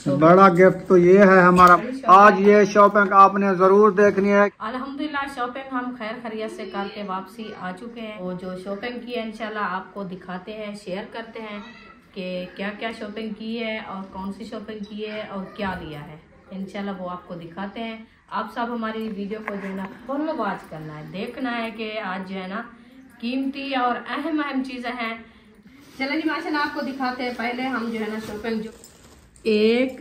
बड़ा गिफ्ट तो ये है हमारा। आज ये शॉपिंग आपने जरूर देखनी है। अल्हम्दुलिल्लाह शॉपिंग हम खैर खैरियत से करके वापसी आ चुके हैं। वो जो शॉपिंग की है इंशाल्लाह आपको दिखाते हैं, शेयर करते हैं कि क्या क्या शॉपिंग की है और कौन सी शॉपिंग की है और क्या लिया है। इंशाल्लाह वो आपको दिखाते हैं। आप सब हमारी वीडियो को जो है ना फुल वॉच करना है, देखना है कि आज जो है ना कीमती और अहम चीज़ें हैं। चलिए जी माशाल्लाह आपको दिखाते हैं। पहले हम जो है ना शॉपिंग जो एक,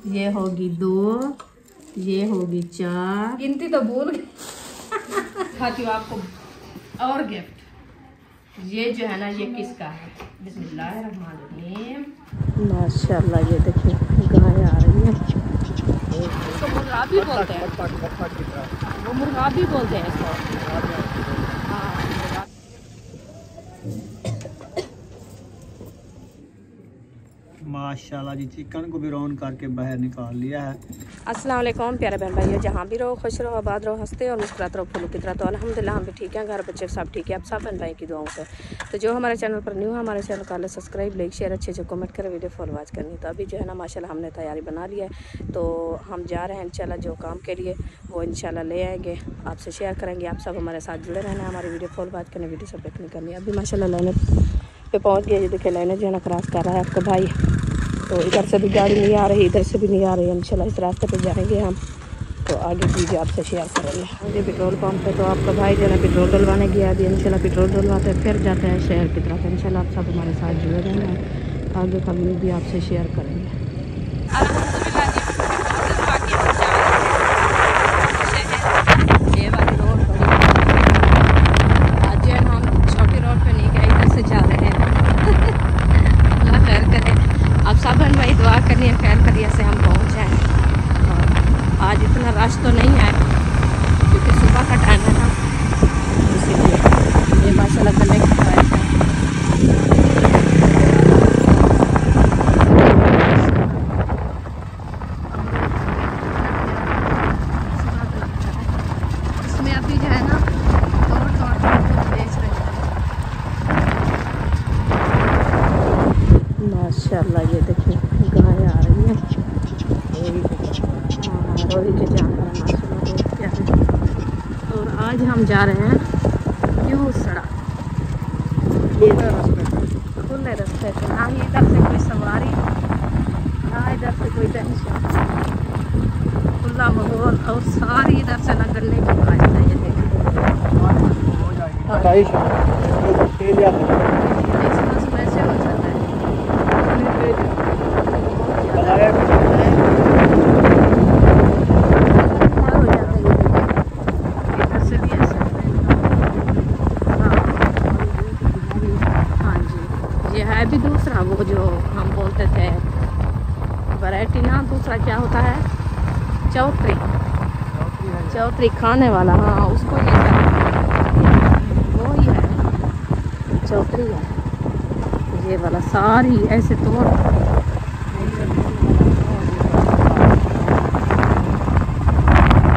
ये होगी 2, ये होगी 4, गिनती तो भूल गई। खाती हूँ आपको और गिफ्ट। ये जो है ना ये किसका है? बिस्मिल्लाहिर्रहमानिर्रहीम। माशाल्लाह ये देखिए गाय आ रही है। इसको मुर्गा भी बोलते हैं, वो मुर्गा भी बोलते हैं इसको। माशाल्लाह जी चिकन को भी रौन करके बाहर निकाल लिया है। अस्सलाम वालेकुम प्यारे बहन भाइयों, जहाँ भी रहो खुश रहो, आबाद रहो, हंसते और मुस्कुराते रहो फूलों की तरह। तो अल्हम्दुलिल्लाह हम भी ठीक हैं, घर बच्चे सब ठीक है। अब सब बहन भाई की दुआओं से। तो जो हमारे चैनल पर न्यू है हमारे चैनल का सब्सक्राइब, लाइक, शेयर, अच्छे कमेंट करें, वीडियो फॉलो वॉच करनी। तो अभी जो है ना माशाल्लाह हमने तैयारी बना ली है, तो हम जा रहे हैं इंशाल्लाह जो काम के लिए वो इंशाल्लाह ले आएंगे, आपसे शेयर करेंगे। आप सब हमारे साथ जुड़े रहना, हमारी वीडियो फॉलो वॉच करनी, वीडियो सब देखनी करनी। अभी माशाल्लाह लाइने पे पहुँच गए। देखिए लाइने जो है ना क्रॉस कर रहा है आपका भाई। तो इधर से भी गाड़ी नहीं आ रही, इधर से भी नहीं आ रही। इंशाल्लाह इस रास्ते पे जाएंगे हम, तो आगे वीडियो आपसे शेयर करेंगे। आगे पेट्रोल पंप पे तो आपका भाई जो है ना पेट्रोल डलवाने गया। अभी इंशाल्लाह पेट्रोल डलवाते फिर जाते हैं शहर की तरफ। इंशाल्लाह आप सब हमारे साथ जुड़े रहना, आगे का वीडियो भी आपसे शेयर करेंगे। ये वाली रोड आज जो है ना हम छोटी रोड पे नहीं गए, इधर से जा रहे हैं। अल्लाह खैर करे। अब सब बहन भाई दुआ करनी है खैर खैरियत से हम पहुँच जाएँ। और आज इतना रश तो नहीं है क्योंकि सुबह का टाइम है ना, इसीलिए ये माशाल्लाह गले की ख्वाहिश है। इसमें अभी जो है ना तोड़ बेच रहे हैं। माशाल्लाह ये देखिए गाय आ रही है। रोही के जानवर माशाल्लाह क्या है। और आज हम जा रहे हैं यूँ सड़क, ये खुले रास्ते से, ना ही इधर से कोई सवारी ना इधर से कोई टेंशन, खुला माहौल और सारी इधर से ना गन्ने की बात है। ये देखिए वैसे हो जाता है। भी दूसरा वो जो हम बोलते थे वैरायटी ना, दूसरा क्या होता है चौतरी खाने वाला। हाँ उसको ये वो ही है चौतरी है। ये वाला सारी ऐसे तोड़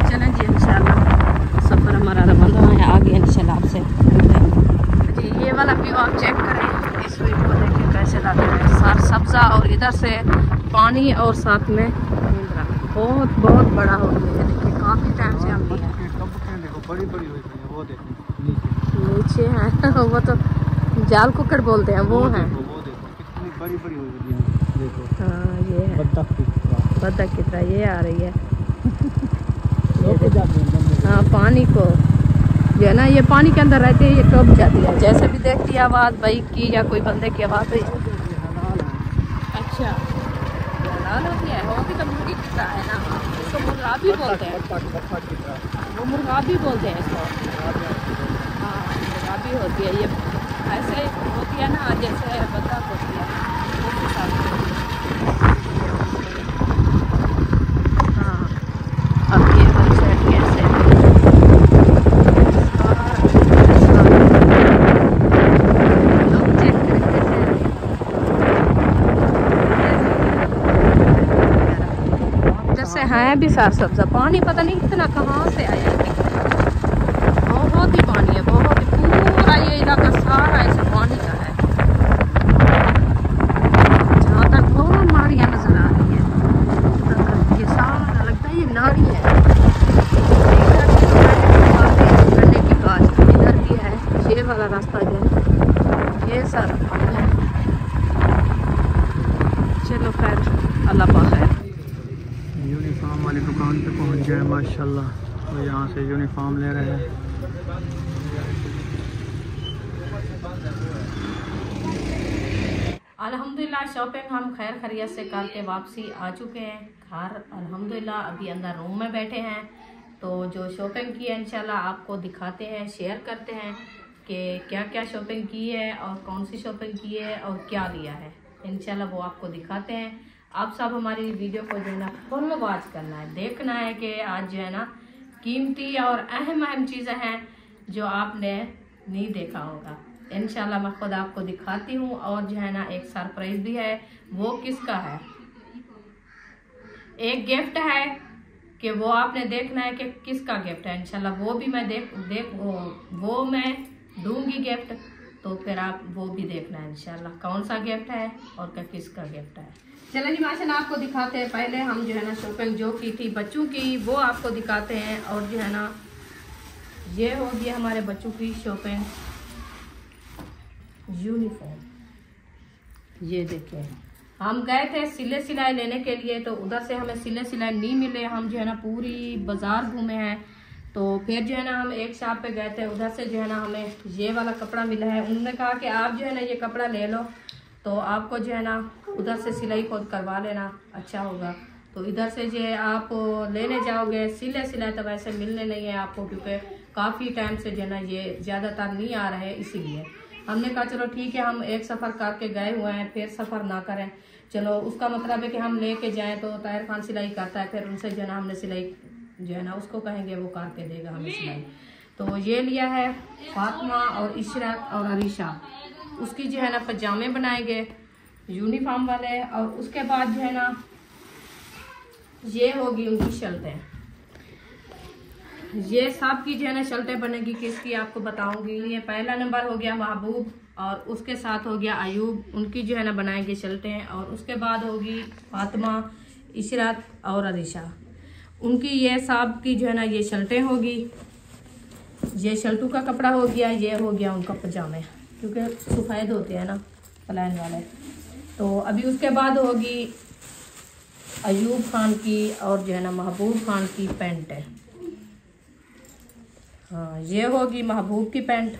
चलें जी। इंशाल्लाह सफ़र हमारा रवाना है, आगे इंशाल्लाह आपसे जी। ये वाला व्यू आप चेक करें, इस व्यू को देखिए कैसे लगता है। सार सब्जा और इधर से पानी और साथ में बहुत बहुत बड़ा हो गया है। देखिए काफ़ी टाइम से हम बड़ी बड़ी वो नीचे हैं वो तो जाल कुकड़ बोलते हैं, वो हैं। कितनी बड़ी बड़ी हो गई है देखो। हाँ ये है बतख की तरह ये आ रही है। हाँ पानी को जो है ना ये पानी के अंदर रहते हैं, ये डूब जाती है। जैसे भी देखती है आवाज़ बाइक की या कोई बंदे की आवाज़ हुई। अच्छा लाल होती है, होती तो मुर्गी की तरह है ना, इसको मुर्गा भी बोलते हैं, वो मुर्गा भी बोलते हैं इसको। हाँ मुर्गा भी होती है, ये ऐसे होती है ना जैसे बतख होती है उस हिसाब से। हाँ अब ये हम सेट कैसे है भी सार सब्जा। पानी पता नहीं इतना कहाँ से आया है, बहुत ही पानी है, बहुत ही पूरा ये इलाका सारा ऐसे पानी का है। जहाँ तक बहुत माड़ियाँ नजर आ रही है। अल्लाह पाक है। यूनिफॉर्म वाली दुकान पे पहुंच गए माशाल्लाह। तो यहाँ से यूनिफॉर्म ले रहे हैं। अल्हम्दुलिल्लाह शॉपिंग हम खैर खैरियत से करके वापसी आ चुके हैं घर। अल्हम्दुलिल्लाह अभी अंदर रूम में बैठे हैं। तो जो शॉपिंग की है इंशाल्लाह आपको दिखाते हैं, शेयर करते हैं कि क्या क्या शॉपिंग की है और कौन सी शॉपिंग की है और क्या लिया है। इंशाल्लाह वो आपको दिखाते हैं। आप सब हमारी वीडियो को जो है ना फुल वॉच करना है, देखना है कि आज जो है ना कीमती और अहम चीज़ें हैं जो आपने नहीं देखा होगा। इंशाल्लाह मैं खुद आपको दिखाती हूँ। और जो है ना एक सरप्राइज भी है। वो किसका है? एक गिफ्ट है कि वो आपने देखना है कि किसका गिफ्ट है। इंशाल्लाह वो भी मैं वो मैं दूंगी गिफ्ट। तो फिर आप वो भी देखना है इंशाल्लाह कौन सा गिफ्ट है और किसका गिफ्ट है। चलो जी माशाल्लाह आपको दिखाते हैं। पहले हम जो है ना शॉपिंग जो की थी बच्चों की वो आपको दिखाते हैं। और जो है ना ये हो गया हमारे बच्चों की शॉपिंग। यूनिफॉर्म ये देखिए, हम गए थे सिले सिलाई लेने के लिए तो उधर से हमें सिले सिलाई नहीं मिले। हम जो है ना पूरी बाजार घूमे हैं। तो फिर जो है ना हम एक शॉप पे गए थे, उधर से जो है ना हमें ये वाला कपड़ा मिला है। उन्होंने कहा कि आप जो है ना ये कपड़ा ले लो तो आपको जो है ना उधर से सिलाई खुद करवा लेना, अच्छा होगा। तो इधर से जो है आप लेने जाओगे सिले सिलाई तो वैसे मिलने नहीं है आपको, क्योंकि काफ़ी टाइम से जो है ना ये ज़्यादातर नहीं आ रहे हैं। इसीलिए हमने कहा चलो ठीक है, हम एक सफ़र करके गए हुए हैं फिर सफ़र ना करें। चलो उसका मतलब है कि हम लेके जाएं। तो ताहिर खान सिलाई करता है, फिर उनसे जो है ना हमने सिलाई जो है ना उसको कहेंगे वो करके देगा हमें सिलाई। तो ये लिया है फातिमा और इशरत और अरीशा। उसकी जो है ना पजामे बनाएंगे यूनिफॉर्म वाले। और उसके बाद जो है ना ये होगी उनकी शर्टें। ये सब की जो है ना शर्टें बनेगी किसकी आपको बताऊंगी। ये पहला नंबर हो गया महबूब और उसके साथ हो गया अयूब, उनकी जो है ना बनाएंगे शर्टें। और उसके बाद होगी फातिमा, इशरत और अरीशा, उनकी ये सब की जो है ना ये शर्टें होगी। ये शर्टों का कपड़ा हो गया, ये हो गया उनका पजामे, क्योंकि सफ़ेद होते हैं ना प्लान वाले। तो अभी उसके बाद होगी अयूब खान की और जो है ना महबूब खान की पैंट है। हाँ ये होगी महबूब की पैंट।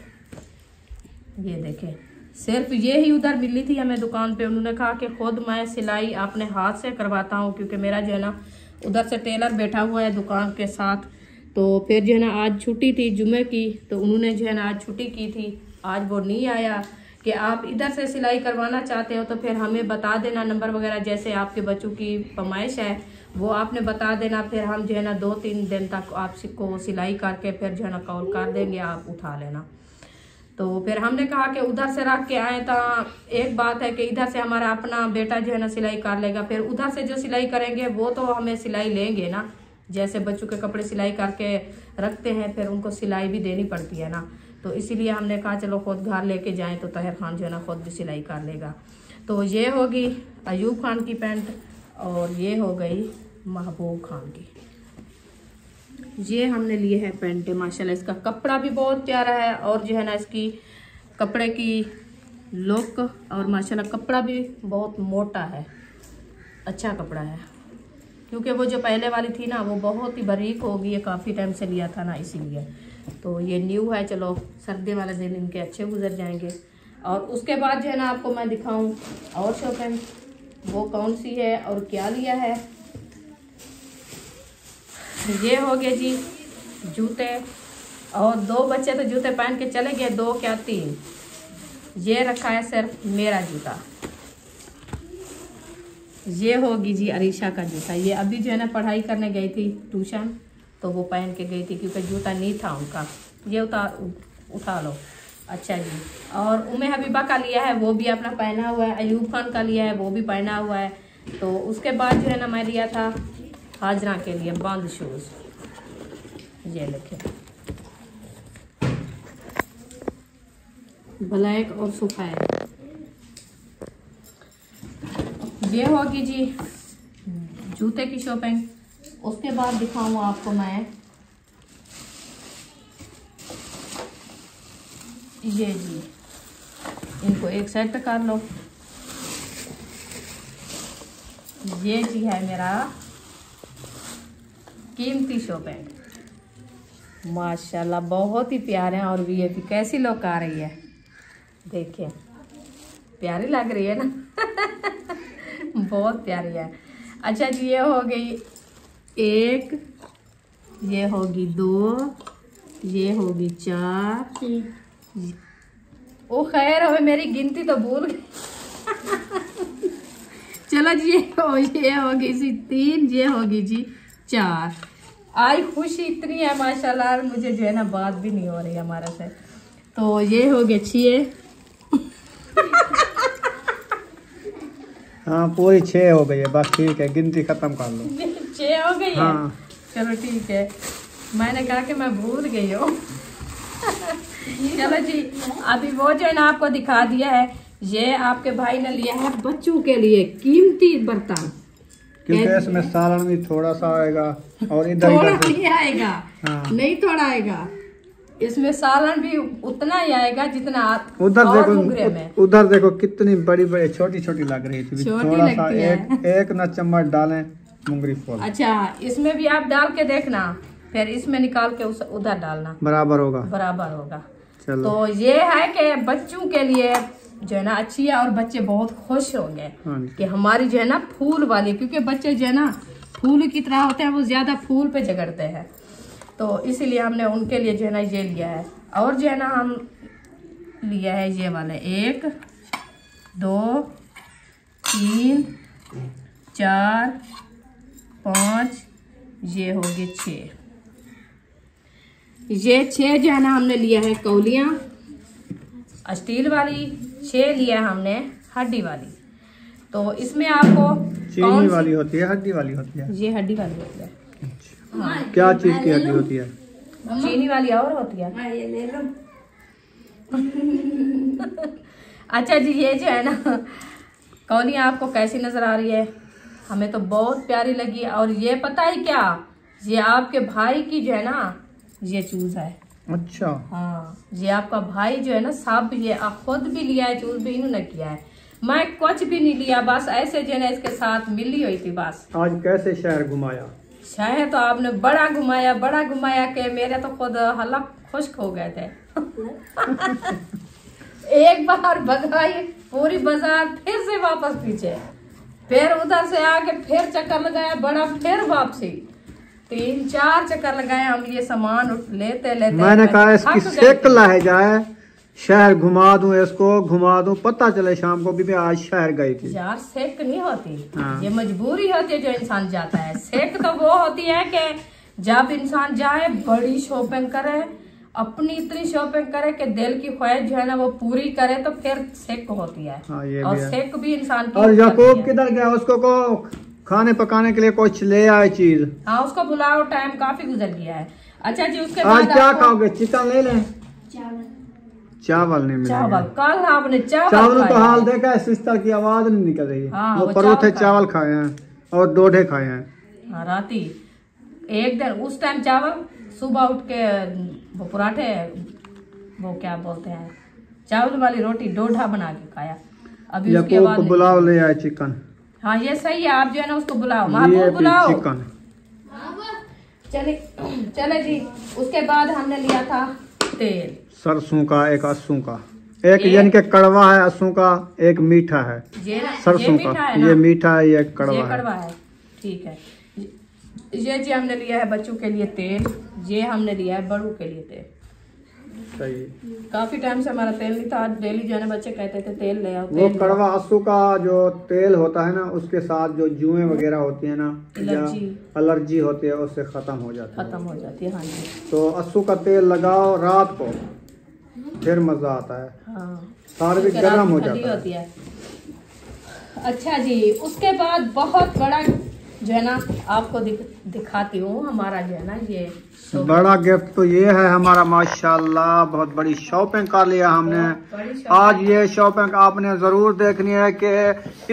ये देखें, सिर्फ ये ही उधर मिली थी हमें दुकान पे। उन्होंने कहा कि खुद मैं सिलाई अपने हाथ से करवाता हूँ, क्योंकि मेरा जो है ना उधर से टेलर बैठा हुआ है दुकान के साथ। तो फिर जो है ना आज छुट्टी थी जुमे की, तो उन्होंने जो है ना आज छुट्टी की थी। आज वो नहीं आया कि आप इधर से सिलाई करवाना चाहते हो तो फिर हमें बता देना नंबर वगैरह, जैसे आपके बच्चों की फरमाइश है वो आपने बता देना। फिर हम जो है ना 2-3 दिन तक आपको सिलाई करके फिर जो है ना कॉल कर देंगे, आप उठा लेना। तो फिर हमने कहा कि उधर से रख के आए तो एक बात है कि इधर से हमारा अपना बेटा जो है ना सिलाई कर लेगा, फिर उधर से जो सिलाई करेंगे वो तो हमें सिलाई लेंगे ना। जैसे बच्चों के कपड़े सिलाई करके रखते हैं फिर उनको सिलाई भी देनी पड़ती है ना। तो इसीलिए हमने कहा चलो खुद घर लेके जाएं तो ताहिर खान जो है ना खुद भी सिलाई कर लेगा। तो ये होगी अयूब खान की पैंट और ये हो गई महबूब खान की। ये हमने लिए है पैंटें माशाल्लाह। इसका कपड़ा भी बहुत प्यारा है और जो है ना इसकी कपड़े की लुक और माशाल्लाह कपड़ा भी बहुत मोटा है, अच्छा कपड़ा है। क्योंकि वो जो पहले वाली थी ना वो बहुत ही बारीक हो गई है, काफ़ी टाइम से लिया था ना इसीलिए। तो ये न्यू है, चलो सर्दी वाले दिन इनके अच्छे गुजर जाएंगे। और उसके बाद जो है ना आपको मैं दिखाऊं और शॉपिंग वो कौन सी है और क्या लिया है। ये हो गए जी जूते, और 2 बच्चे तो जूते पहन के चले गए, 2 क्या 3। ये रखा है सिर्फ मेरा जूता। ये होगी जी अरीशा का जूता। ये अभी जो है ना पढ़ाई करने गई थी ट्यूशन, तो वो पहन के गई थी क्योंकि जूता नहीं था उनका। ये उठा लो। अच्छा जी, और उम्मे हबीबा का लिया है, वो भी अपना पहना हुआ है। अयूब खान का लिया है, वो भी पहना हुआ है। तो उसके बाद जो है ना मैं लिया था हाजरा के लिए बंद शूज़। ये लिखे ब्लैक और सफ़ेद। ये होगी जी जूते की शॉपिंग। उसके बाद दिखाऊँ आपको मैं ये जी, इनको एक सेट कर लो। ये जी है मेरा कीमती शॉपिंग, माशाल्लाह बहुत ही प्यारे हैं। और वीआईपी कैसी लुक आ रही है, देखिए प्यारी लग रही है ना बहुत प्यारी है। अच्छा जी, ये हो गई 1, ये होगी 2, ये होगी 4। ओ खैर, हमें मेरी गिनती तो भूल गई चलो जी, ये होगी जी 3, ये होगी जी 4। आई खुशी इतनी है माशाल्लाह, मुझे जो है ना बात भी नहीं हो रही हमारा से। तो ये हो गए 6 हाँ पूरी 6 हो गई है, बस ठीक है, गिनती खत्म कर लो। 6 हो गई है। हाँ चलो ठीक है, मैंने कहा कि मैं भूल गई हूँ चलो जी, अभी वो जो है ना आपको दिखा दिया है। ये आपके भाई ने लिया है बच्चों के लिए कीमती बर्तन, क्योंकि इसमें सालन भी थोड़ा सा आएगा और इधर थोड़ा इधर नहीं आएगा। हाँ। नहीं थोड़ा आएगा, इसमें सालन भी उतना ही आएगा जितना उधर और देखो, मुगरे में। उधर देखो कितनी बड़ी बड़ी छोटी छोटी लग रही थी, छोटी थोड़ा सा लगती है। एक न चम्मच डालें मुंगरी फूल। अच्छा, इसमें भी आप डाल के देखना, फिर इसमें निकाल के उधर डालना, बराबर होगा। बराबर होगा। चलो तो ये है कि बच्चों के लिए जो है ना अच्छी है, और बच्चे बहुत खुश होंगे हाँ। कि हमारी जो है ना फूल वाली, क्योंकि बच्चे जो है ना फूल की तरह होते हैं, वो ज्यादा फूल पे झगड़ते हैं, तो इसीलिए हमने उनके लिए जो है ना ये लिया है। और जो है ना हम लिया है ये वाले 1, 2, 3, 4, 5, ये हो गए 6। ये 6 जो है ना हमने लिया है कौलियां स्टील वाली, 6 लिया है हमने हड्डी वाली। तो इसमें आपको चीनी वाली होती है, हड्डी वाली होती है? ये हड्डी वाली होती है। हाँ। क्या चीज की हड्डी होती है? चीनी वाली और होती है। अच्छा जी, ये जो है ना कौलियां आपको कैसी नजर आ रही है? हमें तो बहुत प्यारी लगी। और ये पता है क्या, ये आपके भाई की जो है ना ये चूज है। अच्छा हाँ, ये आपका भाई जो है ना सब ये खुद भी लिया है, चूज भी इन्होंने किया है, मैं कुछ भी नहीं लिया, बस ऐसे जो है ना इसके साथ मिली हुई थी बस। आज कैसे शहर घुमाया? शहर तो आपने बड़ा घुमाया कि मेरे तो खुद हलक खुश्क हो गए थे एक बार भगाई पूरी बाजार, फिर से वापस पीछे, फिर उधर से आके फिर चक्कर लगाया बड़ा, फिर वापसी, 3-4 चक्कर लगाए हम ये सामान लेते लेते। मैंने कहा इसकी सेक लाए जाए, शहर घुमा दूं, इसको घुमा दूं, पता चले शाम को भी आज शहर गई थी। यार सेक नहीं होती। हाँ। ये मजबूरी होती है जो इंसान जाता है। सेक तो वो होती है कि जब इंसान जाए बड़ी शॉपिंग करे, अपनी इतनी शॉपिंग करे कि दिल की ख्वाहिश जो है ना वो पूरी करे, तो फिर सेक होती है। हाँ, ये और भी है। सेक भी इंसान की और करती याकूब है। किधर गया? उसको को खाने पकाने के लिए कुछ ले आए चीज। हाँ, उसको बुलाओ, टाइम काफी गुजर गया है। अच्छा जी, उसके आज बाद क्या आपको खाओगे? चिकन ले लें? चावल नहीं मिलेगा। चावल, कल आपने चावल चावल तो खाया हाल है। देखा है, सिस्टर की आवाज नहीं निकल रही है। हाँ, वो वो परोठे चावल चावल खाए हैं और डोढे खाए हैं। हाँ, राती एक दिन उस टाइम चावल, सुबह उठ के वो पराठे, वो क्या बोलते हैं चावल वाली रोटी, डोढा बना के खाया। अभी उसके याकूब बाद को बुलाओ, ले आए चिकन। हाँ ये सही है, आप जो है ना उसको बुलाओ, ये महबूब भी बुलाओ। चिकन। चले जी, उसके बाद हमने लिया था तेल, सरसों का, एक असू का, एक यानी कि कड़वा है असू का, एक मीठा है ये सरसों मीठा का। है ना? ये मीठा है, ये ये कड़वा कड़वा है। है, ठीक है। ये जी हमने लिया है बच्चों के लिए तेल, ये हमने लिया है बड़ों के लिए तेल। सही। काफी टाइम से हमारा तेल नहीं था, डेली जो है ना बच्चे कहते थे तेल ले आओ, वो तेल ले आओ। कड़वा असू का जो तेल होता है ना, उसके साथ जो जुएं वगैरह होती है ना, एलर्जी। या एलर्जी होती है, उससे खत्म हो जाती है। खत्म हो जाती है। हाँ जी, तो असू का तेल लगाओ रात को, फिर मजा आता है, हाँ, सार भी उसके रात गर्म हो ठंडी जाता होती है। अच्छा जी, उसके बाद बहुत बड़ा जो है ना आपको दिखाती हूँ, हमारा जो है ना ये बड़ा गिफ्ट तो ये है हमारा, माशाल्लाह बहुत बड़ी शॉपिंग कर लिया हमने। आज ये शॉपिंग आपने जरूर देखनी है कि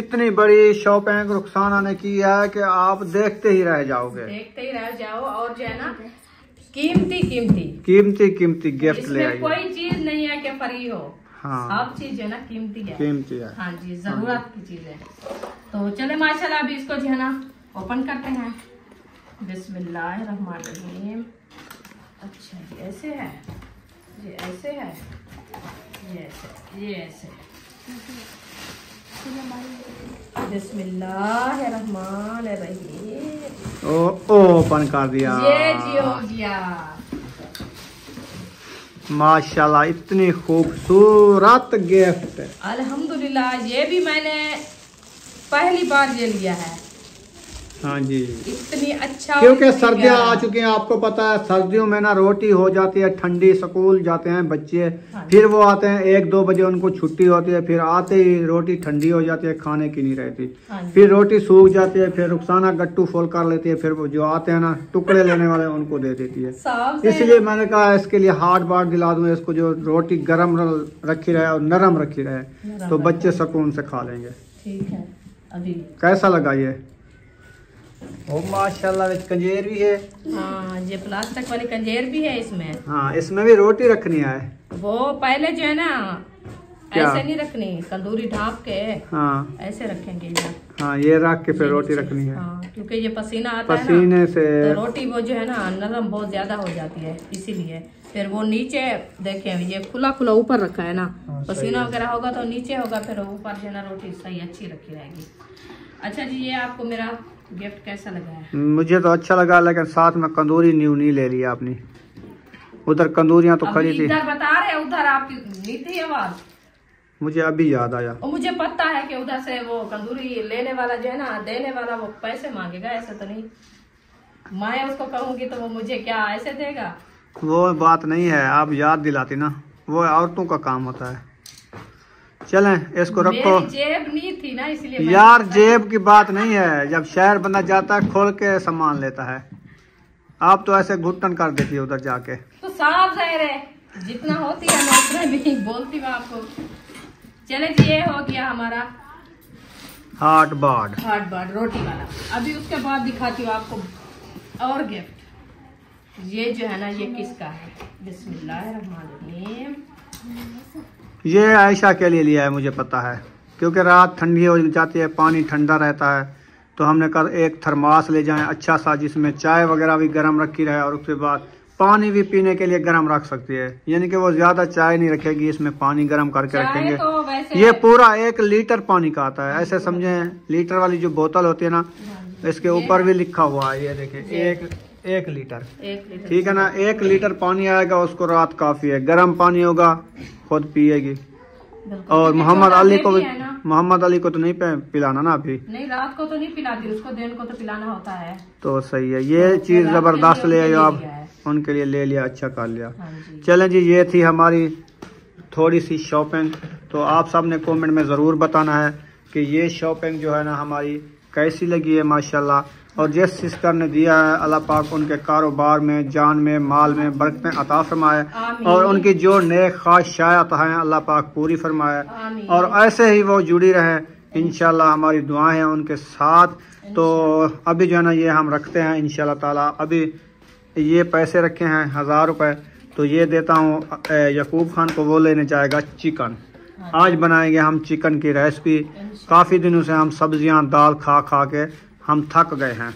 इतनी बड़ी शॉपिंग रुखसाना ने की है कि आप देखते ही रह जाओगे, देखते ही रह जाओ। और जो है ना कीमती गिफ्ट ले इसमें आई। कोई चीज नहीं है कि फ्री हो। हाँ, सब चीज है ना कीमती है, कीमती है। हाँ जी, जरूरत की चीज है। तो चले माशाल्लाह अभी इसको जो है ना ओपन करते हैं। बिस्मिल्लाहिर्रहमानिर्रहीम। अच्छा ये ऐसे है, ये ऐसे है, ये ऐसे, ये ऐसे। बिस्मिल्लाहिर्रहमानिर्रहीम। ओपन कर दिया। ये जी हो गया माशाल्लाह, इतनी खूबसूरत गिफ्ट। अल्हम्दुलिल्लाह। ये भी मैंने पहली बार ये लिया है। हाँ जी, इतनी अच्छा, क्योंकि सर्दियाँ आ चुकी हैं, आपको पता है सर्दियों में ना रोटी हो जाती है ठंडी, स्कूल जाते हैं बच्चे, फिर वो आते हैं 1-2 बजे, उनको छुट्टी होती है, फिर आते ही रोटी ठंडी हो जाती है, खाने की नहीं रहती, फिर रोटी सूख जाती है, फिर रुखसाना गट्टू फोल कर लेती है, फिर वो जो आते हैं ना टुकड़े लेने वाले उनको दे देती है। इसलिए मैंने कहा इसके लिए हार्ड बार दिला दूं इसको, जो रोटी गर्म रखी रहे और नरम रखी रहे, तो बच्चे सुकून से खा लेंगे। ठीक है। अभी कैसा लगा ये? ओ माशाल्लाह, कंजेर भी है। हाँ, ये प्लास्टिक वाली कंजेर भी है इसमें। हाँ, इसमें भी रोटी रखनी है। वो पहले जो है ना ऐसे नहीं रखनी, तंदूरी ढाँप के हाँ ऐसे रखेंगे ये। हाँ, ये रख के फिर रोटी रखनी है। हाँ, क्योंकि ये पसीना आता है पसीने ना, से तो रोटी वो जो है ना नरम बहुत ज्यादा हो जाती है, इसीलिए फिर वो नीचे देखें, ये खुला खुला ऊपर रखा है ना, पसीना वगैरह होगा तो नीचे होगा, फिर ऊपर जो है ना रोटी सही अच्छी रखी रहेगी। अच्छा जी, ये आपको मेरा गिफ्ट कैसा लगा है? मुझे तो अच्छा लगा, लेकिन साथ में कंदूरी न्यू नहीं ले लिया आपने। उधर कंदूरियां तो खड़ी थी। इधर बता रहे, उधर आपकी नहीं थी आवाज, मुझे अभी याद आया। और मुझे पता है कि उधर से वो कंदूरी लेने वाला जो है ना, देने वाला वो पैसे मांगेगा, ऐसे तो नहीं। मैं उसको कहूंगी तो वो मुझे क्या ऐसे देगा? वो बात नहीं है, आप याद दिलाती ना, वो औरतों का काम होता है। चलें, इसको रखो। जेब नहीं थी ना, इसलिए यार जेब की बात नहीं है, जब शहर बंदा जाता है खोल के सामान लेता है, आप तो ऐसे घुटन कर देती है उधर जाके। तो साफ जाहिर है, जितना होती है मैं उतना भी बोलती हूँ आपको। चले जी, ये हो गया हमारा हार्ड बार्ड रोटी वाला। अभी उसके बाद दिखाती हूँ आपको और गिफ्ट। ये जो है ना, ये किसका है? बिस्मिल्लाहिर्रहमानिर्रहीम। ये आयशा के लिए लिया है, मुझे पता है, क्योंकि रात ठंडी हो जाती है, पानी ठंडा रहता है, तो हमने कहा एक थर्मास ले जाएं अच्छा सा, जिसमें चाय वगैरह भी गर्म रखी रहे और उसके बाद पानी भी पीने के लिए गर्म रख सकती है, यानी कि वो ज्यादा चाय नहीं रखेगी, इसमें पानी गर्म करके रखेंगे। तो ये पूरा 1 लीटर पानी का आता है, ऐसे समझे, लीटर वाली जो बोतल होती है ना, इसके ऊपर भी लिखा हुआ है, ये देखिए 1 लीटर, ठीक है ना। 1 लीटर पानी आएगा, उसको रात काफी है, गर्म पानी होगा, खुद पिएगी। और मोहम्मद अली को तो नहीं पिलाना ना अभी, नहीं रात को तो नहीं पिलाती, उसको दिन को तो पिलाना होता है। तो सही है, ये चीज जबरदस्त ले आए आप, उनके लिए ले लिया, अच्छा कर लिया। चलें जी, ये थी हमारी थोड़ी सी शॉपिंग। तो आप सब ने कमेंट में ज़रूर बताना है कि ये शॉपिंग जो है ना हमारी कैसी लगी है माशाल्लाह। और जिस सिस्टर ने दिया है, अल्लाह पाक उनके कारोबार में, जान में, माल में बरकतें अता फरमाए, और उनकी जो नेक ख्वाहिशात हैं अल्लाह पाक पूरी फरमाए, और ऐसे ही वो जुड़ी रहे इंशाल्लाह। हमारी दुआएं हैं उनके साथ। तो अभी जो है ना ये हम रखते हैं इंशाल्लाह ताला। अभी ये पैसे रखे हैं 1000 रुपये, तो ये देता हूँ यकूब खान को, वो लेने जाएगा चिकन। आज बनाएंगे हम चिकन की रेसिपी। काफ़ी दिनों से हम सब्जियां दाल खा खा के हम थक गए हैं,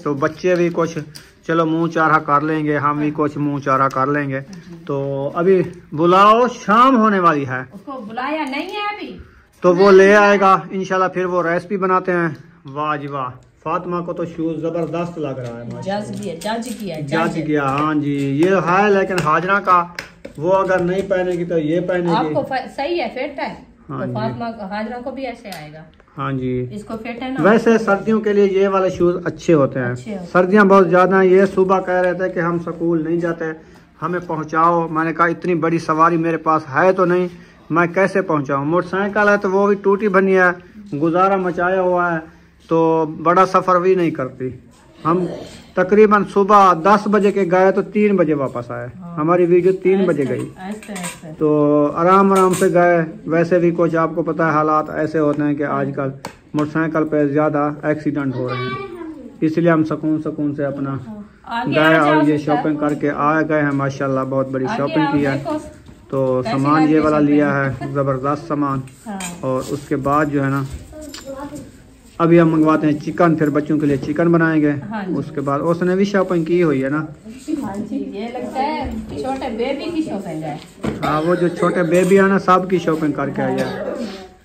तो बच्चे भी कुछ चलो मुंह चारा कर लेंगे, हम भी कुछ मुंह चारा कर लेंगे। तो अभी बुलाओ, शाम होने वाली है, उसको बुलाया नहीं है अभी, तो वो ले आएगा इंशाल्लाह, फिर वो रेसिपी बनाते हैं। वाह जी वाह, फातिमा को तो शूज जबरदस्त लग रहा है, जज किया। हाँ जी, ये है, लेकिन हाजरा का वो अगर नहीं पहनेगी तो ये पहनेगी। आपको सही है, फिट है, हाँ तो फातिमा हाजरा को भी ऐसे आएगा। हाँ जी, इसको फिट है ना। वैसे सर्दियों के लिए ये वाले शूज अच्छे होते हैं, सर्दियाँ बहुत ज्यादा हैं। ये सुबह कह रहे थे कि हम स्कूल नहीं जाते, हमें पहुँचाओ। मैंने कहा इतनी बड़ी सवारी मेरे पास है तो नहीं, मैं कैसे पहुँचाऊँ। मोटरसाइकिल है तो वो भी टूटी बनी है, गुजारा मचाया हुआ है, तो बड़ा सफ़र भी नहीं करती। हम तकरीबन सुबह 10 बजे के गए तो 3 बजे वापस आए। हमारी वीडियो 3 बजे गई, तो आराम आराम से गए। वैसे भी कुछ आपको पता है हालात ऐसे होते हैं कि आजकल मोटरसाइकिल पे ज़्यादा एक्सीडेंट हो रहे हैं, इसलिए हम सुकून से अपना गए और ये शॉपिंग करके आ गए हैं। माशाल्लाह बहुत बड़ी शॉपिंग की है। तो सामान ये वाला लिया है, ज़बरदस्त सामान। हाँ। और उसके बाद जो है ना अभी हम मंगवाते हैं चिकन, फिर बच्चों के लिए चिकन बनाएंगे। हाँ। उसके बाद उसने भी शॉपिंग की हुई है ना। हाँ जी, ये लगता है छोटे बेबी की शॉपिंग है। हाँ, वो जो छोटे बेबी है ना सब की शॉपिंग करके आई है।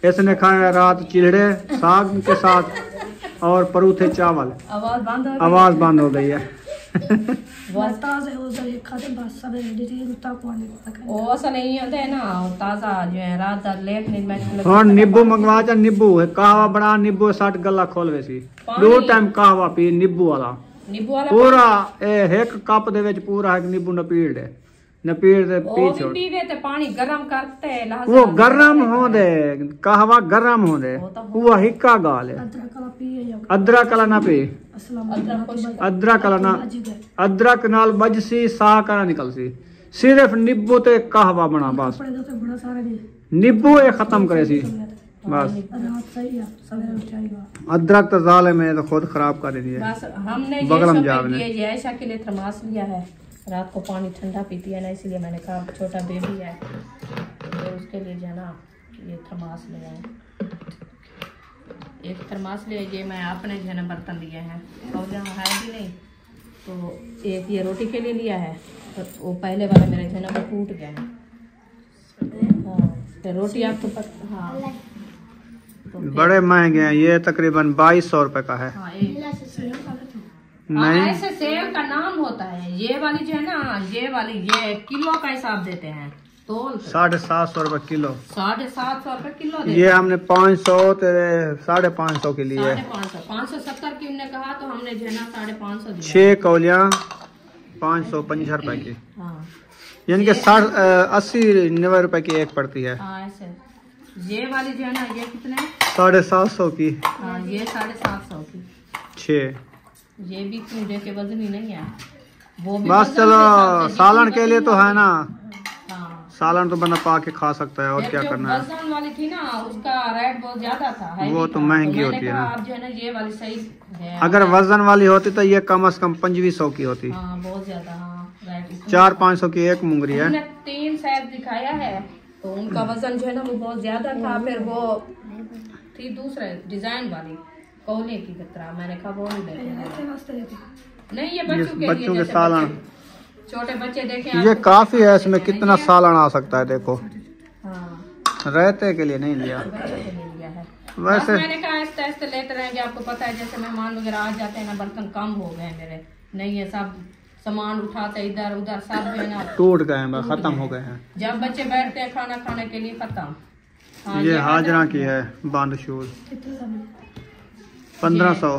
इसने खाया रात चिल्ड़े साग के साथ और परूथे चावल। आवाज बंद हो गई है। नहीं होते है ना ताजा जो है रात लेट नहीं। हाँ, नींबू मंगवा जा, नींबू है कहवा बड़ा नींबू 60 गला खोल वैसी 2 टाइम कहवा पी नींबू वाला पूरा एक कप दे विच पूरा एक नींबू नपीड़ दे पी छोड़। पीवे ते पानी गरम करते हैं, वो गरम हो दे कहवा गरम हो दे वो हिक्का गाल है। अदरक वाला ना पी, अदरक वाला ना, अदरक नाल बजसी सा करा निकलसी। सिर्फ नींबू ते कहवा बना बस, नींबू ये खत्म करे सी बस। अदरक तो जाले में तो खुद खराब कर दी है। हमने बगलम जाव ने ये आयशा के लिए थर्मास लिया है, रात को पानी ठंडा पीती है ना, इसलिए मैंने कहा छोटा बेबी है तो उसके लिए जो है ना ये थर्मास लिया है। एक थर्मास लिया, ये मैं अपने जो है ना बर्तन लिए हैं और जहाँ है भी नहीं, तो एक ये रोटी के लिए लिया है, तो वो पहले वाला मेरा जो है ना वो टूट गया है। हाँ, तो रोटी आपको पता। हाँ, तो बड़े महंगे हैं ये, तकरीबन 2200 रुपए का है। हाँ, नहीं, ऐसे सेव का नाम होता है। ये वाली जो है ना, ये वाली ये किलो का हिसाब देते हैं, तो 750 रुपए किलो, 750 रुपए किलो देते ये हमने 500 550 के लिए 570 की उन्होंने कहा, तो हमने जो है ना 550 दिया। 6 कौलियाँ 550 रुपए की, हाँ, यानी कि 80-90 रुपए की एक पड़ती है। हाँ ऐसे। ये वाली जो है ना ये कितने 750 की। हाँ, ये 750 की 6। ये भी पूरे के वजन ही नहीं है, वो भी बस चलो सालन के लिए तो है ना, हाँ, सालन तो बंदा पा के खा सकता है और क्या करना है। वजन वाली थी ना उसका रेट बहुत ज्यादा था, वो तो महंगी होती है ना। आप जो है ना ये वाली सही है। अगर वजन वाली होती तो ये कम से कम 2500 की होती। हाँ, बहुत ज्यादा। हाँ, रेट 400-500 की एक मुंगरी है। 3 साइज दिखाया है, तो उनका वजन जो है ना वो बहुत ज्यादा था। फिर वो थी दूसरे डिजाइन वाली कोने की तरह, मैंने कहा वो नहीं, ये बच्चों के सालन, छोटे बच्चे देखे ये काफी है, इसमें कितना सालन आ सकता है देखो। हाँ, रहते के लिए नहीं लिया लिया है वैसे। मैंने कहा आहिस्ते आहिस्ते लेते रहेंगे, आपको पता है जैसे मेहमान वगैरह आ जाते हैं ना, बर्तन कम हो गए मेरे, नहीं है सब सामान उठाते इधर उधर सब जो है ना टूट गए हैं, खत्म हो गए हैं। जब बच्चे बैठते हैं खाना खाने के लिए खत्म। हाँ, ये हाजरा की है बंद शूज 1500।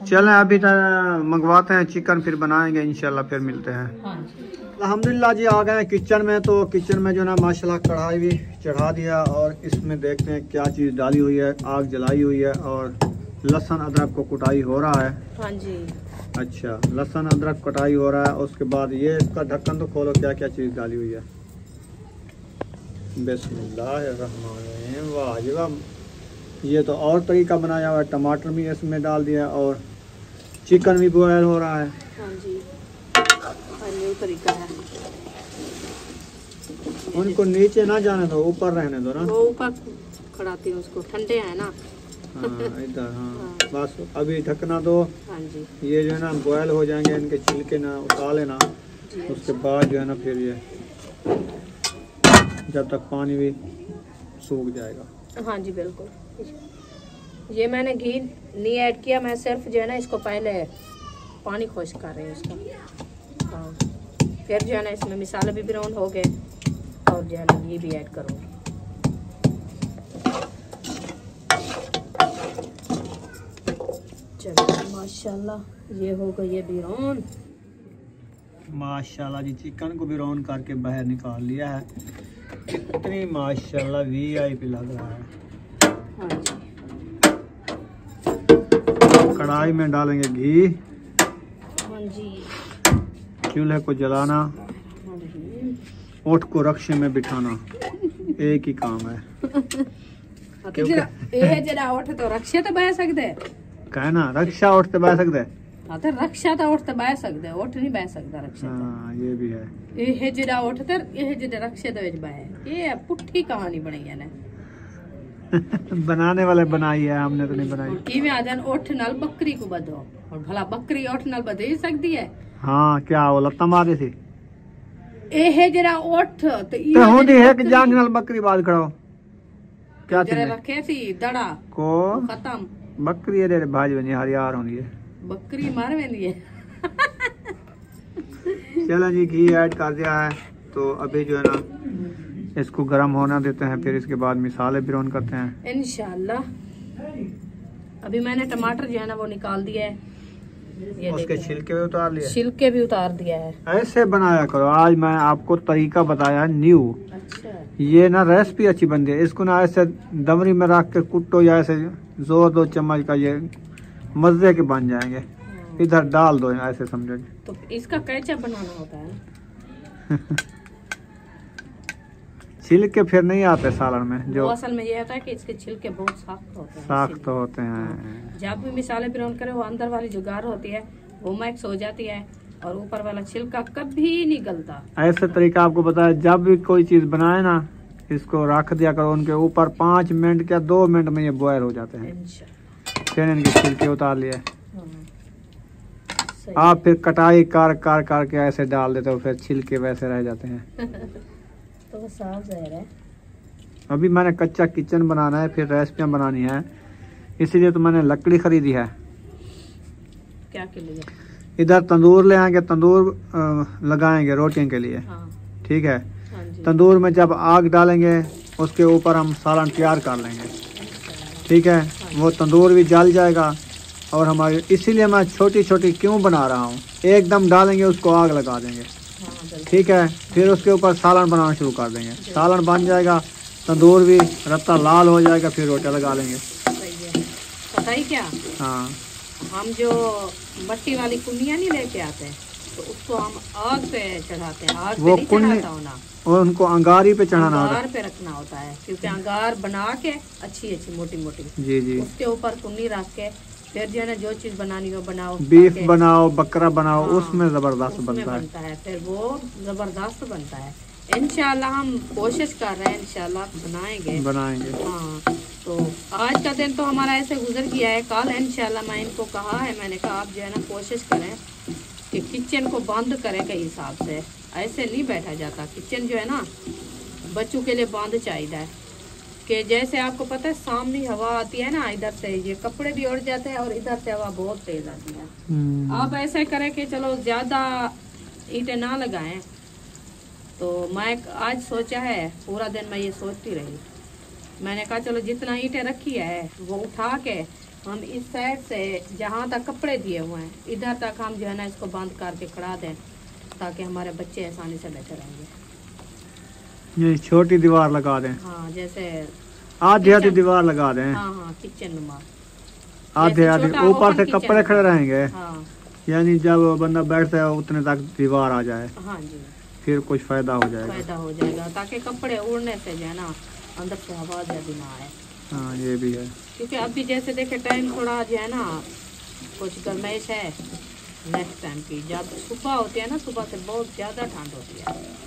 चलें अभी मंगवाते हैं चिकन, फिर बनाएंगे इंशाल्लाह, फिर मिलते हैं। अल्हम्दुलिल्लाह जी आ गए हैं किचन में। तो किचन में जो ना माशाल्लाह कढ़ाई भी चढ़ा दिया और इसमें देखते हैं क्या चीज़ डाली हुई है। आग जलाई हुई है और लहसुन अदरक को कुटाई हो रहा है। हाँ जी, अच्छा, लहसुन अदरक कटाई हो रहा है। उसके बाद ये इसका ढक्कन तो खोलो, क्या क्या चीज़ डाली हुई है। बिस्मिल्लाहिर्रहमानिर्रहीम, वाह जी वाह, ये तो और तरीका बनाया हुआ है। टमाटर भी इसमें डाल दिया और चिकन भी बॉयल हो रहा है। हाँ जी, न्यू तरीका है। उनको नीचे ना जाने दो, ऊपर रहने दो ना। वो ऊपर खड़ाती हूँ उसको, ठंडे हैं ना। हाँ इधर, हाँ बस अभी ढकना दो। हाँ जी, ये जो है ना बॉयल हो जाएंगे, इनके छिलके ना उतार लेना। उसके बाद जो है ना फिर ये जब तक पानी भी सूख जाएगा। हाँ जी बिल्कुल। ये मैंने घी नहीं ऐड किया, मैं सिर्फ जो है ना इसको पहले पानी खुश कर रही हूँ इसका। हाँ, फिर जो है ना इसमें मसाले भी ब्राउन हो गए और जो है ना घी भी ऐड करूँगी। चलो माशाल्लाह ये हो गई है ब्राउन। माशाल्लाह जी, चिकन को भी ब्राउन करके बाहर निकाल लिया है। कितनी माशाल्लाह VIP लग रहा है। हाँ जी, कढ़ाई में डालेंगे घी। हाँ जी, चूल्हे को जलाना, हाँ जी, ऊँट को रक्शे में बिठाना, एक ही काम है। ये जरा उठ तो रक्शे तो बह सकते कहना रक्षा उठ तो बह सकते। हाँ तो रक्षा तो उठ तो बह सकते, उठ नहीं बह सकता रक्षा। हाँ ये भी है। ये जरा उठते ये जरा रक्षे दे बह, ये पुट्ठी कहानी बनाई है ना। बनाने वाले बनाई है, हमने तो नहीं बनाई। की में आ जान उठ नाल बकरी को बदो, और भला बकरी उठ नाल बदे ही सकती है। हाँ क्या वो लत्ता मारी थी ए जरा उठ तो होती है कि जान नाल बकरी बात करो क्या जरा रखे थी दड़ा को खत्म। बकरी है भाजी बनी हरियार होनी है, बकरी मार वेंदी है। चलो जी घी ऐड कर दिया है, तो अभी जो है ना इसको गर्म होना देते हैं, फिर इसके बाद मिसाले ब्राउन करते हैं इंशाल्लाह। अभी मैंने टमाटर जो है ना वो निकाल दिया है, ये उसके छिलके भी उतार लिए, छिलके भी उतार दिया है। ऐसे बनाया करो, आज मैं आपको तरीका बताया न्यू। अच्छा ये ना रेसिपी अच्छी बनती है, इसको ना ऐसे दमरी में रख के कुटो या ऐसे जोर 2 चम्मच का, ये मजे के बन जाएंगे। इधर डाल दो ऐसे समझो। तो इसका कैचअप बनाना होता है। छिलके फिर नहीं आते सालन में, जो असल में ये होता है कि इसके छिलके बहुत सख्त होते हैं, सख्त होते हैं। जब भी मिसाले ब्राउन करे वो अंदर वाली जो गार होती है वो मैक्स हो जाती है, और ऊपर वाला छिलका कभी नहीं गलता। ऐसे तरीका आपको बताया, जब भी कोई चीज बनाए ना इसको रख दिया करो उनके ऊपर, 5 मिनट या 2 मिनट में ये बॉयल हो जाते हैं। फिर इनके छिलके उतार लिए, आप फिर कटाई कर कर करके ऐसे डाल देते हो, फिर छिलके वैसे रह जाते हैं। तो साफ ज़ाहिर है। अभी मैंने कच्चा किचन बनाना है, फिर रेसिपियाँ बनानी है, इसीलिए तो मैंने लकड़ी खरीदी है। क्या के लिए? इधर तंदूर ले आएंगे, तंदूर लगाएंगे रोटियों के लिए। हाँ। ठीक है, हाँ जी। तंदूर में जब आग डालेंगे उसके ऊपर हम सालन तैयार कर लेंगे। ठीक है, वो तंदूर भी जल जाएगा, और हमारी इसीलिए मैं छोटी छोटी क्यों बना रहा हूँ, एकदम डालेंगे उसको आग लगा देंगे। ठीक है, फिर उसके ऊपर सालन बनाना शुरू कर देंगे, सालन बन जाएगा, तंदूर भी रत्ता लाल हो जाएगा, फिर रोटियां लगा लेंगे। सही है। पता ही क्या, हाँ, हम जो मट्टी वाली कुंडियाँ नहीं लेके आते हैं, तो उसको हम आग पे चढ़ाते हैं। आग वो पे नहीं कुंडी चढ़ाता होना, और उनको अंगारी पे चढ़ाना होता अंगार पे रखना होता है, क्योंकि अंगार बना के अच्छी अच्छी मोटी मोटी है। जी जी, उसके ऊपर कुंडी रख के फिर जो है ना जो चीज बनानी हो बनाओ, बीफ बनाओ, बकरा बनाओ, हाँ, उसमें जबरदस्त उसमें बनता है, फिर वो जबरदस्त बनता है। इंशाल्लाह हम कोशिश कर रहे हैं, इंशाल्लाह बनाएंगे। हाँ, तो आज का दिन तो हमारा ऐसे गुजर गया है। कल इंशाल्लाह मैं इनको कहा है, मैंने कहा आप जो है ना कोशिश करें कि किचन को बंद करें के हिसाब से, ऐसे नहीं बैठा जाता। किचन जो है ना बच्चों के लिए बंद चाहिए, कि जैसे आपको पता है सामने हवा आती है ना, इधर से ये कपड़े भी उड़ जाते हैं और इधर से हवा बहुत तेज आती है। आप ऐसे करें कि चलो ज्यादा ईंटें ना लगाएं। तो मैं आज सोचा है, पूरा दिन मैं ये सोचती रही, मैंने कहा चलो जितना ईंटें रखी है वो उठा के हम इस साइड से जहाँ तक कपड़े दिए हुए हैं इधर तक हम जो है ना इसको बंद करके खड़ा दें, ताकि हमारे बच्चे आसानी से बैठे रहेंगे। ये छोटी दीवार लगा दें। हाँ, जैसे आधी दीवार लगा दें। हाँ हाँ, किचन नुमा आधे ऊपर से कपड़े खड़े रहेंगे। हाँ, यानी जब बंदा बैठता है उतने तक दीवार आ जाए। हाँ जी, फिर कुछ फायदा हो जाएगा, ताकि कपड़े उड़ने से जो है ना अंदर से हवा ज्यादा ना आए। हाँ ये भी है, क्योंकि अभी जैसे देखे टाइम थोड़ा जो है ना कुछ गर्माइश है। नेक्स्ट टाइम की जब सुबह होती है ना, सुबह से बहुत ज्यादा ठंड होती है।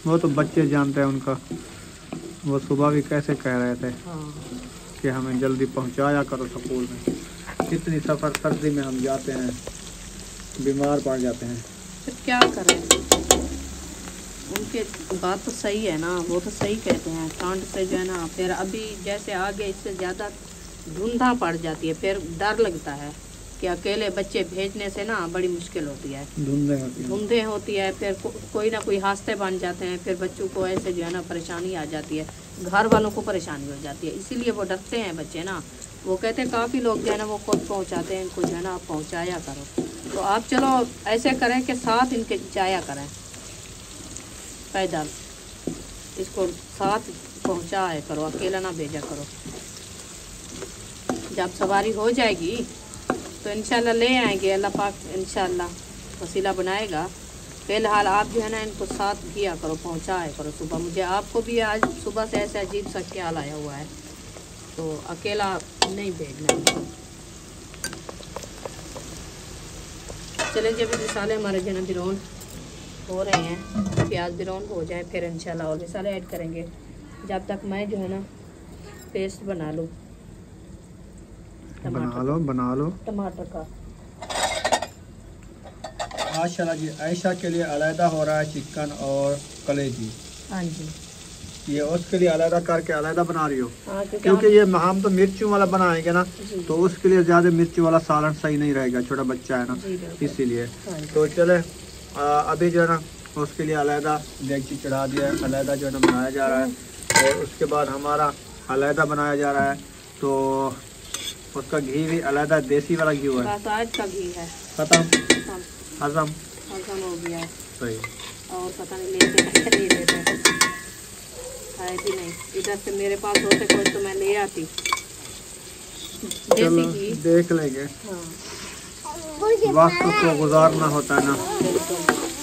वो तो बच्चे जानते हैं उनका। वो सुबह भी कैसे कह रहे थे कि हमें जल्दी पहुंचाया करो स्कूल में, कितनी सफ़र सर्दी में हम जाते हैं, बीमार पड़ जाते हैं। फिर क्या करें, उनके बात तो सही है ना, वो तो सही कहते हैं। ठंड से जो है ना, फिर अभी जैसे आगे इससे ज़्यादा धुंधा पड़ जाती है, फिर डर लगता है कि अकेले बच्चे भेजने से ना बड़ी मुश्किल होती है, धुंधे होती है। फिर कोई ना कोई हादसे बन जाते हैं, फिर बच्चों को ऐसे जो है ना परेशानी आ जाती है, घर वालों को परेशानी हो जाती है। इसीलिए वो डरते हैं बच्चे ना। वो कहते हैं काफ़ी लोग जो है ना वो खुद पहुंचाते हैं, इनको जो है ना आप पहुँचाया करो। तो आप चलो ऐसे करें कि साथ इनके जाया करें, पैदल इसको साथ पहुँचाया करो, अकेला ना भेजा करो। जब सवारी हो जाएगी तो इंशाल्लाह ले आएंगे, अल्लाह पाक इंशाल्लाह वसीला बनाएगा। फ़िलहाल आप जो है ना इनको साथ किया करो, पहुँचाया करो सुबह। मुझे आपको भी आज सुबह से ऐसे अजीब सा ख्याल आया हुआ है, तो अकेला नहीं भेजना। चले जब मसाले हमारे जो है ना ब्राउन हो रहे हैं, प्याज ब्राउन हो जाए फिर इंशाल्लाह और मसाले ऐड करेंगे। जब तक मैं जो है ना पेस्ट बना लूँ बना लो टमाटर का। माशाल्लाह जी, आयशा के लिए अलहदा हो रहा है चिकन और कलेजी। हाँ जी, ये उसके लिए अलहदा करके अलहदा बना रही हो? हाँ, क्योंकि ये हम तो मिर्चों वाला बनाएंगे ना, तो उसके लिए ज्यादा मिर्ची वाला सालन सही नहीं रहेगा, छोटा बच्चा है ना, इसीलिए। हाँ, तो चले अभी जो है ना उसके लिए अलहदा डेगची चढ़ा दिया है, अलहदा जो है ना बनाया जा रहा है और उसके बाद हमारा अलहदा बनाया जा रहा है। तो उसका घी भी अलहदा देसी वाला घी है, आज का घी है खत्म, हजम हो गया है। सही। और पता नहीं लेते नहीं लेते है कि नहीं, इधर से मेरे पास होते कोई तो मैं ले आती। चलो देख लेंगे, वक्त को गुजारना होता है ना,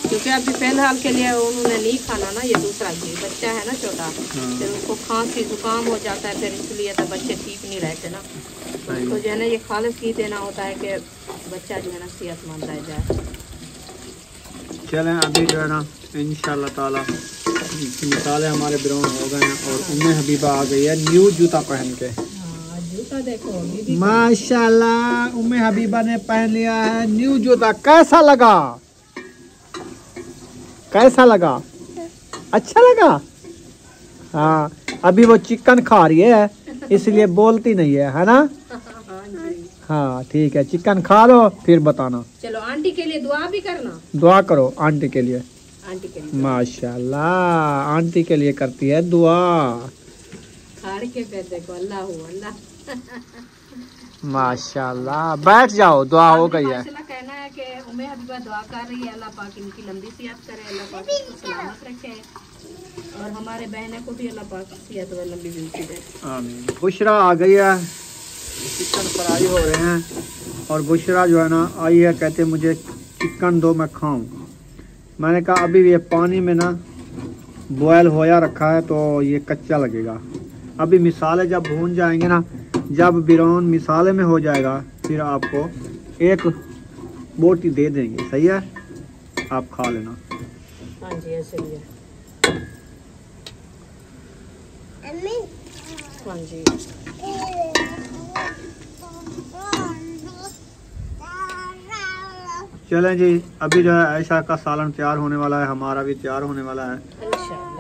क्योंकि अभी फिलहाल के लिए उन्होंने नहीं खाना ना, ये दूसरा घी, बच्चा है ना छोटा, फिर उसको खांसी जुकाम हो जाता है, फिर इसलिए तो बच्चे ठीक नहीं रहते ना। तो जो है ना ये खालिस घी देना होता है कि बच्चा जो है ना सेहतमंद रह जाए। चलें अभी जो है ना इंशाल्लाह ताला मसाले हमारे ब्राउन हो गए हैं और उम्मे हबीबा आ गई है न्यू जूता पहन के। जूता देखो माशाल्लाह, उम्मे हबीबा ने पहन लिया है न्यू जूता। कैसा लगा? कैसा लगा? अच्छा लगा? हाँ, अभी वो चिकन खा रही है इसलिए बोलती नहीं है ना? हाँ ठीक है, चिकन खा लो फिर बताना। चलो आंटी के लिए दुआ भी करना। दुआ करो आंटी के लिए। आंटी के लिए माशाल्लाह, आंटी के लिए करती है दुआ। खाड़ के पे देखो, अल्लाह अल्लाह। माशाल्लाह, बैठ जाओ, दुआ हो गई है। कहना है कि उम्मे हबीबा दुआ कर रही है, अल्लाह पाक इनकी लंबी सेहत करे, अल्लाह पाक इसको सलामत रखे और हमारे बहनों को भी अल्लाह पाक सेहत और लंबी जिंदगी दे। आमीन। बुशरा आ गई है, चिकन फ्राई हो रहे हैं और बुशरा जो है ना आई है, कहते मुझे चिकन दो मैं खाऊं। मैंने कहा अभी ये पानी में ना बॉयल होया रखा है तो ये कच्चा लगेगा। अभी मिसाले जब भून जाएंगे ना, जब बिरौन मिसाले में हो जाएगा फिर आपको एक बोटी दे देंगे, सही है? आप खा लेना। हाँ जी ऐसे ही है। हाँ जी चलें जी, अभी जो है आयशा का सालन तैयार होने वाला है, हमारा भी तैयार होने वाला है।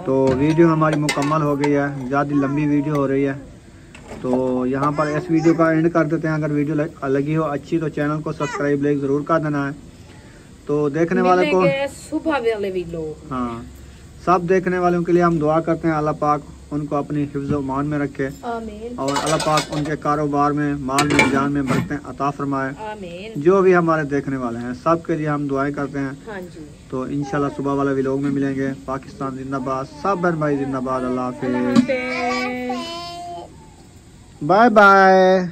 तो वीडियो हमारी मुकम्मल हो गई है, ज़्यादा लंबी वीडियो हो रही है तो यहाँ पर इस वीडियो का एंड कर देते हैं। अगर वीडियो लगी हो अच्छी तो चैनल को सब्सक्राइब लाइक ज़रूर कर देना है। तो देखने वाले को सुबह वाले वीडियो, हाँ, सब देखने वालों के लिए हम दुआ करते हैं अल्लाह पाक उनको अपनी हिफ्ज़ मान में रखे और अल्लाह पाक उनके कारोबार में, माल में, जान में बरकतें अता फरमाए। जो भी हमारे देखने वाले हैं सब के लिए हम दुआएं करते हैं। हाँ जी। तो इंशाल्लाह सुबह वाले व्लॉग में मिलेंगे। पाकिस्तान जिंदाबाद, सब बहन भाई जिंदाबाद। अल्लाह हाफिज़, बाय बाय।